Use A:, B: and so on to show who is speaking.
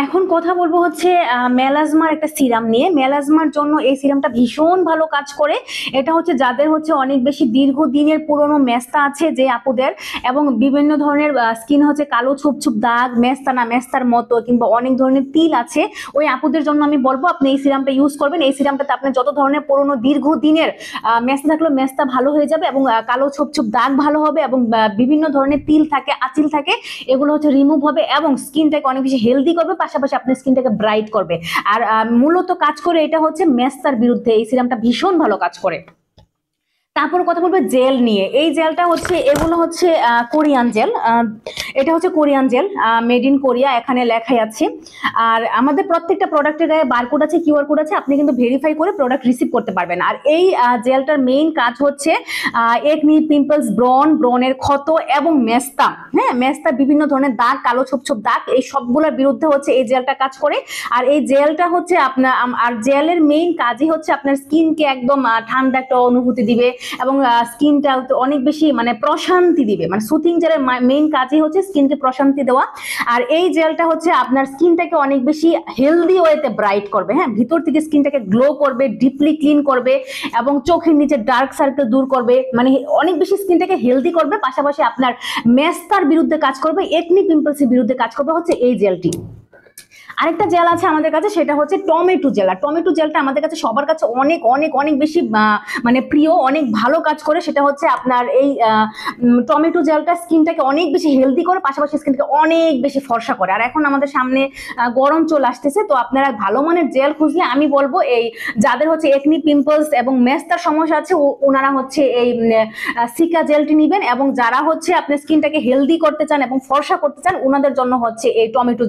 A: এখন কথা বলবো হচ্ছে মেলাজমার একটা সিরাম নিয়ে। মেলাজমার জন্য এই সিরামটা ভীষণ ভালো কাজ করে। এটা হচ্ছে যাদের হচ্ছে অনেক বেশি দীর্ঘদিনের পুরনো মেস্তা আছে যে আপুদের, এবং বিভিন্ন ধরনের স্কিন হচ্ছে কালো ছোপ ছোপ দাগ, মেস্তা না মেস্তার মতো, কিংবা অনেক ধরনের তিল আছে, ওই আপুদের জন্য আমি বলবো আপনি এই সিরামটা ইউজ করবেন। এই সিরামটাতে আপনার যত ধরনের পুরনো দীর্ঘদিনের মেস্তা থাকলেও মেস্তা ভালো হয়ে যাবে, এবং কালো ছোপ ছোপ দাগ ভালো হবে, এবং বিভিন্ন ধরনের তিল থাকে, আঁচিল থাকে, এগুলো হচ্ছে রিমুভ হবে এবং স্কিনটাকে অনেক বেশি হেলদি করবে, পাশাপাশি আপনার স্কিনটাকে ব্রাইট করবে। আর মূলত কাজ করে এটা হচ্ছে মেস্তার বিরুদ্ধে, এই সিরামটা ভীষণ ভালো কাজ করে। তারপর কথা বলবো জেল নিয়ে। এই জেলটা হচ্ছে, এগুলো হচ্ছে কোরিয়ান জেল। এটা হচ্ছে Korean gel, made in Korea, এখানে লেখাই আছে। আর আমাদের প্রত্যেকটা প্রোডাক্টের গায়ে বারকোড আছে, কিউআর কোড আছে, আপনি কিন্তু ভেরিফাই করে প্রোডাক্ট রিসিভ করতে পারবেন। আর এই জেলটার মেইন কাজ হচ্ছে একনি, পিম্পলস, ব্রণের ক্ষত এবং মেস্তা, হ্যাঁ মেস্তা, বিভিন্ন ধরনের দাগ, কালো ছোপ ছোপ দাগ, এই সবগুলোর বিরুদ্ধে হচ্ছে এই জেলটা কাজ করে। আর এই জেলটা হচ্ছে আপনার, আর জেলের মেইন কাজই হচ্ছে আপনার স্কিনকে একদম ঠান্ডা একটা অনুভূতি দিবে, এবং স্কিনটা অনেক বেশি মানে প্রশান্তি দিবে। মানে সুথিং জেলের মেইন কাজই হচ্ছে স্কিনকে প্রশান্তি দেওয়া। আর এই জেলটা হচ্ছে আপনার স্কিনটাকে অনেক বেশি হেলদি ওয়েতে ব্রাইট করবে, হ্যাঁ ভিতর থেকে স্কিনটাকে গ্লো করবে, ডিপলি ক্লিন করবে, এবং চোখের নিচে ডার্ক সার্কেল দূর করবে, মানে অনেক বেশি স্কিনটাকে হেলদি করবে। পাশাপাশি আপনার মেস্তার বিরুদ্ধে কাজ করবে, একনি পিম্পলসের বিরুদ্ধে কাজ করবে হচ্ছে এই জেলটি। আরেকটা জেল আছে আমাদের কাছে, সেটা হচ্ছে টমেটো জেল। আর টমেটো জেলটা আমাদের কাছে সবার কাছে অনেক অনেক অনেক বেশি মানে প্রিয়, অনেক ভালো কাজ করে। সেটা হচ্ছে আপনার এই টমেটো জেলটা স্কিনটাকে অনেক বেশি হেলদি করে, পাশাপাশি স্কিনটাকে অনেক বেশি ফর্সা করে। আর এখন আমাদের সামনে গরম চলে আসতেছে, তো আপনারা ভালো মানের জেল খুঁজলে আমি বলবো এই, যাদের হচ্ছে একনি, পিম্পলস এবং মেস্তার সমস্যা আছে, ওনারা হচ্ছে এই সিকা জেলটি নেবেন। এবং যারা হচ্ছে আপনার স্কিনটাকে হেলদি করতে চান এবং ফর্সা করতে চান, ওনাদের জন্য হচ্ছে এই টমেটো